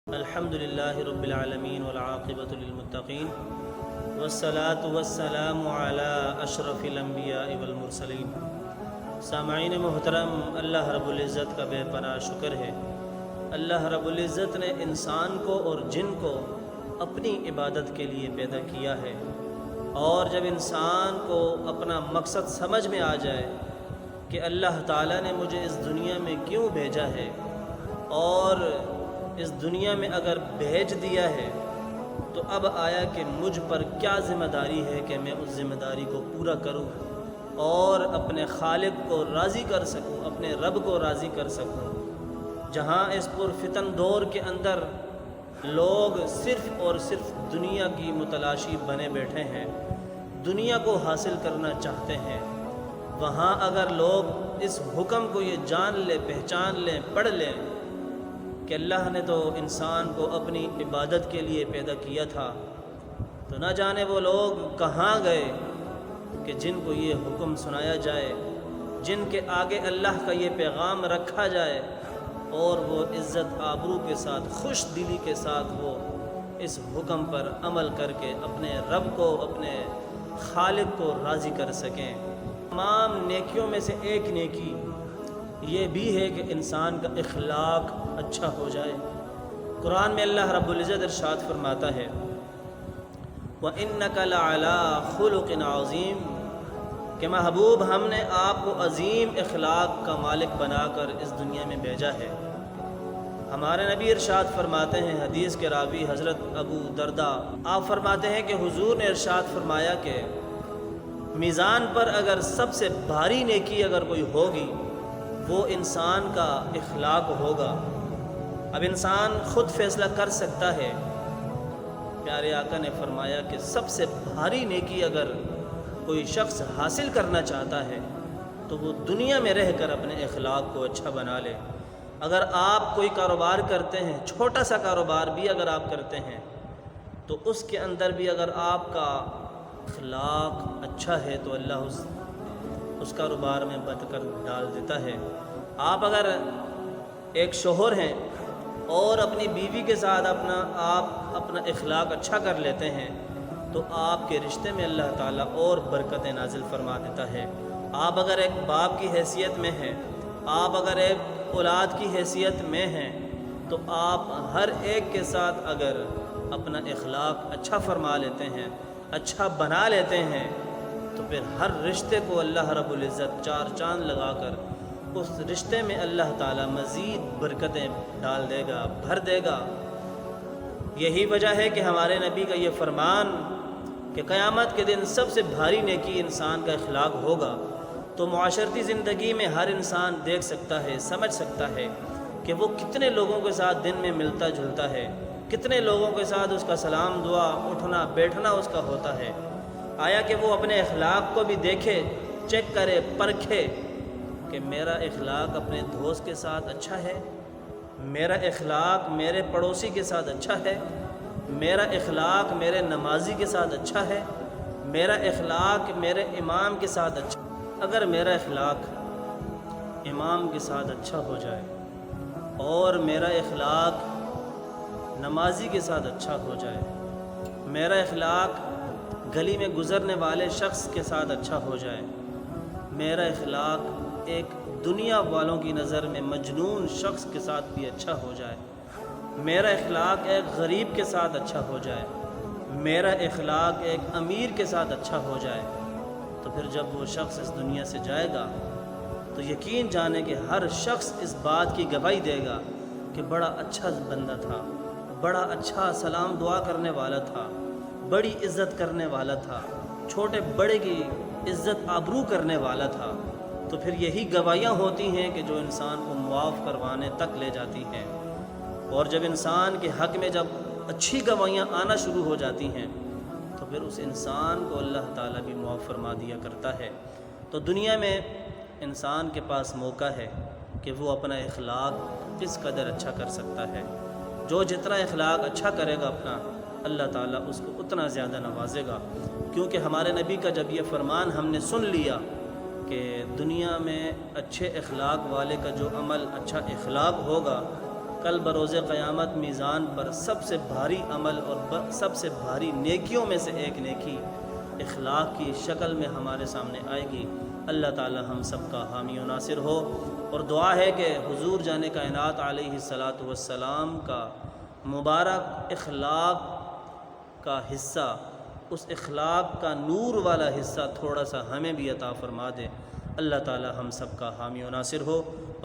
الحمد للہ رب العالمین والعاقبۃ للمتقین والصلاة والسلام علی اشرف الانبیاء والمرسلین۔ سامعین محترم، اللہ رب العزت کا بے پناہ شکر ہے۔ اللہ رب العزت نے انسان کو اور جن کو اپنی عبادت کے لیے پیدا کیا ہے، اور جب انسان کو اپنا مقصد سمجھ میں آ جائے کہ اللہ تعالیٰ نے مجھے اس دنیا میں کیوں بھیجا ہے، اور اس دنیا میں اگر بھیج دیا ہے تو اب آیا کہ مجھ پر کیا ذمہ داری ہے کہ میں اس ذمہ داری کو پورا کروں اور اپنے خالق کو راضی کر سکوں، اپنے رب کو راضی کر سکوں۔ جہاں اس پرفتن دور کے اندر لوگ صرف اور صرف دنیا کی متلاشی بنے بیٹھے ہیں، دنیا کو حاصل کرنا چاہتے ہیں، وہاں اگر لوگ اس حکم کو یہ جان لیں، پہچان لیں، پڑھ لیں کہ اللہ نے تو انسان کو اپنی عبادت کے لیے پیدا کیا تھا، تو نہ جانے وہ لوگ کہاں گئے کہ جن کو یہ حکم سنایا جائے، جن کے آگے اللہ کا یہ پیغام رکھا جائے، اور وہ عزت آبرو کے ساتھ، خوش دلی کے ساتھ وہ اس حکم پر عمل کر کے اپنے رب کو، اپنے خالق کو راضی کر سکیں۔ تمام نیکیوں میں سے ایک نیکی یہ بھی ہے کہ انسان کا اخلاق اچھا ہو جائے۔ قرآن میں اللہ رب العزت ارشاد فرماتا ہے، وَإِنَّكَ لَعَلَىٰ خُلُقٍ عَظِيمٍ، کہ محبوب ہم نے آپ کو عظیم اخلاق کا مالک بنا کر اس دنیا میں بھیجا ہے۔ ہمارے نبی ارشاد فرماتے ہیں، حدیث کے راوی حضرت ابو درداء، آپ فرماتے ہیں کہ حضور نے ارشاد فرمایا کہ میزان پر اگر سب سے بھاری نیکی اگر کوئی ہوگی وہ انسان کا اخلاق ہوگا۔ اب انسان خود فیصلہ کر سکتا ہے۔ پیارے آقا نے فرمایا کہ سب سے بھاری نیکی اگر کوئی شخص حاصل کرنا چاہتا ہے تو وہ دنیا میں رہ کر اپنے اخلاق کو اچھا بنا لے۔ اگر آپ کوئی کاروبار کرتے ہیں، چھوٹا سا کاروبار بھی اگر آپ کرتے ہیں، تو اس کے اندر بھی اگر آپ کا اخلاق اچھا ہے تو اللہ اس کاروبار میں برکت ڈال دیتا ہے۔ آپ اگر ایک شوہر ہیں اور اپنی بیوی کے ساتھ آپ اپنا اخلاق اچھا کر لیتے ہیں تو آپ کے رشتے میں اللہ تعالیٰ اور برکتیں نازل فرما دیتا ہے۔ آپ اگر ایک باپ کی حیثیت میں ہیں، آپ اگر ایک اولاد کی حیثیت میں ہیں، تو آپ ہر ایک کے ساتھ اگر اپنا اخلاق اچھا فرما لیتے ہیں، اچھا بنا لیتے ہیں، تو پھر ہر رشتے کو اللہ رب العزت چار چاند لگا کر اس رشتے میں اللہ تعالیٰ مزید برکتیں ڈال دے گا، بھر دے گا۔ یہی وجہ ہے کہ ہمارے نبی کا یہ فرمان کہ قیامت کے دن سب سے بھاری نیکی انسان کا اخلاق ہوگا، تو معاشرتی زندگی میں ہر انسان دیکھ سکتا ہے، سمجھ سکتا ہے کہ وہ کتنے لوگوں کے ساتھ دن میں ملتا جلتا ہے، کتنے لوگوں کے ساتھ اس کا سلام دعا، اٹھنا بیٹھنا اس کا ہوتا ہے۔ آیا کہ وہ اپنے اخلاق کو بھی دیکھے، چیک کرے، پرکھے کہ میرا اخلاق اپنے دوست کے ساتھ اچھا ہے، میرا اخلاق میرے پڑوسی کے ساتھ اچھا ہے، میرا اخلاق میرے نمازی کے ساتھ اچھا ہے، میرا اخلاق میرے امام کے ساتھ اچھا ہے۔ اگر میرا اخلاق امام کے ساتھ اچھا ہو جائے اور میرا اخلاق نمازی کے ساتھ اچھا ہو جائے، میرا اخلاق گلی میں گزرنے والے شخص کے ساتھ اچھا ہو جائے، میرا اخلاق ایک دنیا والوں کی نظر میں مجنون شخص کے ساتھ بھی اچھا ہو جائے، میرا اخلاق ایک غریب کے ساتھ اچھا ہو جائے، میرا اخلاق ایک امیر کے ساتھ اچھا ہو جائے، تو پھر جب وہ شخص اس دنیا سے جائے گا تو یقین جانے کہ ہر شخص اس بات کی گواہی دے گا کہ بڑا اچھا بندہ تھا، بڑا اچھا سلام دعا کرنے والا تھا، بڑی عزت کرنے والا تھا، چھوٹے بڑے کی عزت آبرو کرنے والا تھا۔ تو پھر یہی گواہیاں ہوتی ہیں کہ جو انسان کو معاف کروانے تک لے جاتی ہیں، اور جب انسان کے حق میں جب اچھی گواہیاں آنا شروع ہو جاتی ہیں تو پھر اس انسان کو اللہ تعالیٰ بھی معاف فرما دیا کرتا ہے۔ تو دنیا میں انسان کے پاس موقع ہے کہ وہ اپنا اخلاق کس قدر اچھا کر سکتا ہے۔ جو جتنا اخلاق اچھا کرے گا اپنا، اللہ تعالیٰ اس کو اتنا زیادہ نوازے گا، کیونکہ ہمارے نبی کا جب یہ فرمان ہم نے سن لیا کہ دنیا میں اچھے اخلاق والے کا جو عمل اچھا اخلاق ہوگا، کل بروز قیامت میزان پر سب سے بھاری عمل اور سب سے بھاری نیکیوں میں سے ایک نیکی اخلاق کی شکل میں ہمارے سامنے آئے گی۔ اللہ تعالی ہم سب کا حامی و ناصر ہو، اور دعا ہے کہ حضور جان کائنات علیہ الصلاۃ والسلام کا مبارک اخلاق کا حصہ، اس اخلاق کا نور والا حصہ تھوڑا سا ہمیں بھی عطا فرما دے۔ اللہ تعالی ہم سب کا حامی و ناصر ہو۔